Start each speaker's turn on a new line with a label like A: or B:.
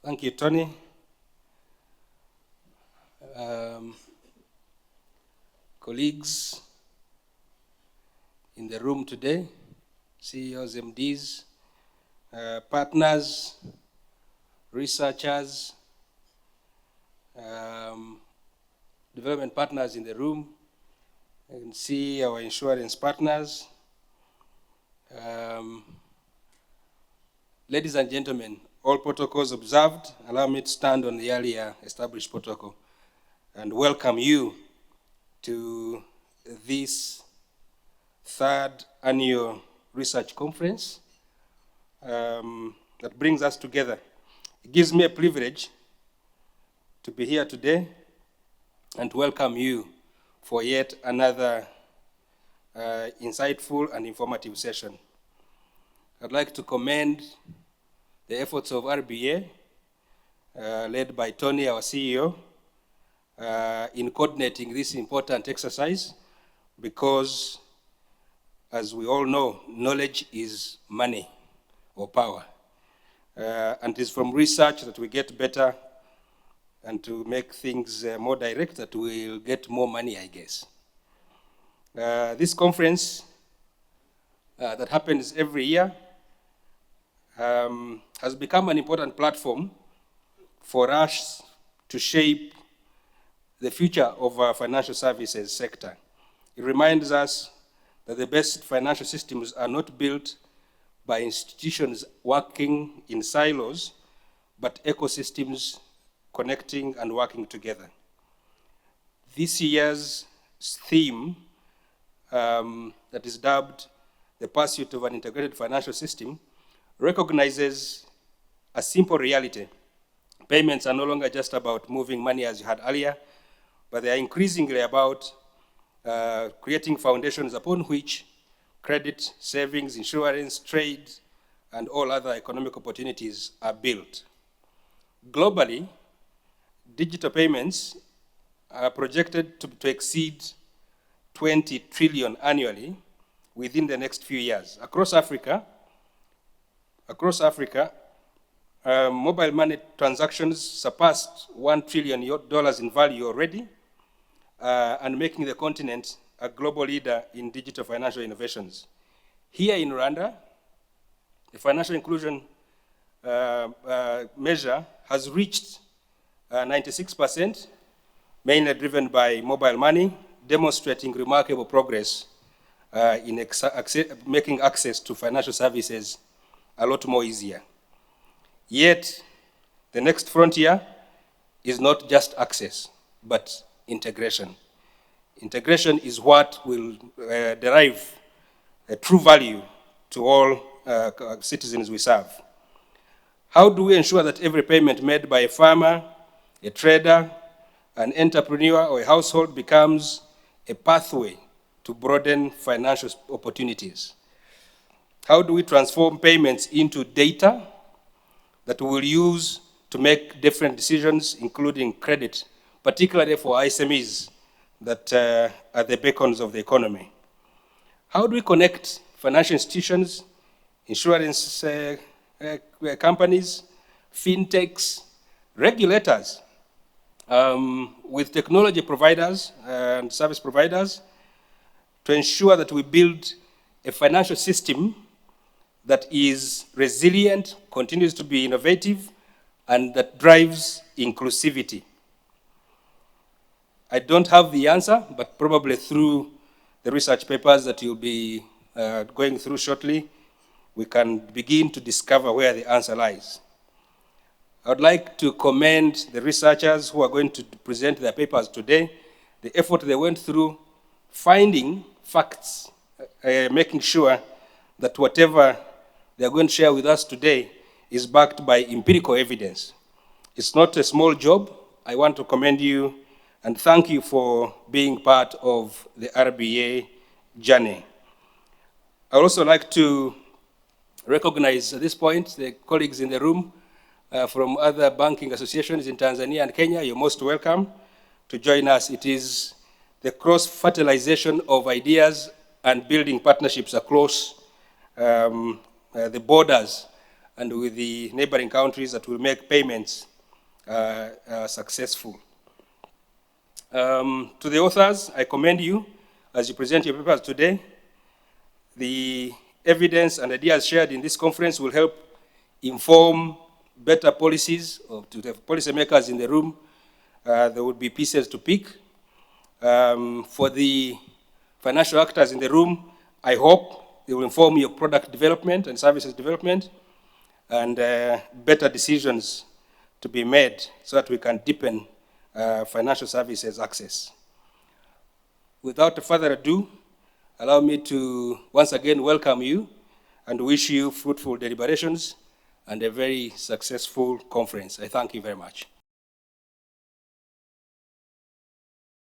A: Thank you, Tony. Colleagues in the room today, CEOs, MDs, partners, researchers, development partners in the room. You can see our insurance partners. Ladies and gentlemen, all protocols observed. Allow me to stand on the earlier established protocol and welcome you to this third annual research conference that brings us together. It gives me a privilege to be here today and to welcome you for yet another insightful and informative session. I'd like to commend the efforts of RBA, led by Tony, our CEO, in coordinating this important exercise because, as we all know, knowledge is money or power. And it is from research that we get better, and to make things more direct that we'll get more money, I guess. This conference that happens every year has become an important platform for us to shape the future of our financial services sector. It reminds us that the best financial systems are not built by institutions working in silos, but ecosystems connecting and working together. This year's theme that is dubbed the pursuit of an integrated financial system recognizes a simple reality. Payments are no longer just about moving money as you had earlier, but they are increasingly about creating foundations upon which credit, savings, insurance, trade, and all other economic opportunities are built. Globally, digital payments are projected to exceed 20 trillion annually within the next few years. Across Africa, mobile money transactions surpassed $1 trillion in value already, and making the continent a global leader in digital financial innovations. Here in Rwanda, the financial inclusion measure has reached 96%, mainly driven by mobile money, demonstrating remarkable progress in making access to financial services a lot more easier. Yet, the next frontier is not just access, but integration. Integration is what will derive a true value to all citizens we serve. How do we ensure that every payment made by a farmer, a trader, an entrepreneur, or a household becomes a pathway to broaden financial opportunities? How do we transform payments into data that we will use to make different decisions, including credit, particularly for SMEs that are the beacons of the economy? How do we connect financial institutions, insurance companies, fintechs, regulators, with technology providers and service providers to ensure that we build a financial system that is resilient, continues to be innovative, and that drives inclusivity? I don't have the answer, but probably through the research papers that you'll be going through shortly, we can begin to discover where the answer lies. I would like to commend the researchers who are going to present their papers today, the effort they went through, finding facts, making sure that whatever they're going to share with us today is backed by empirical evidence. It's not a small job. I want to commend you and thank you for being part of the RBA journey. I would also like to recognize at this point the colleagues in the room from other banking associations in Tanzania and Kenya. You're most welcome to join us. It is the cross-fertilization of ideas and building partnerships across the borders and with the neighboring countries that will make payments successful. To the authors, I commend you as you present your papers today. The evidence and ideas shared in this conference will help inform better policies to the policymakers in the room. There will be pieces to pick. For the financial actors in the room, I hope they will inform your product development and services development, and better decisions to be made so that we can deepen financial services access. Without further ado, allow me to once again welcome you and wish you fruitful deliberations and a very successful conference. I thank you very much.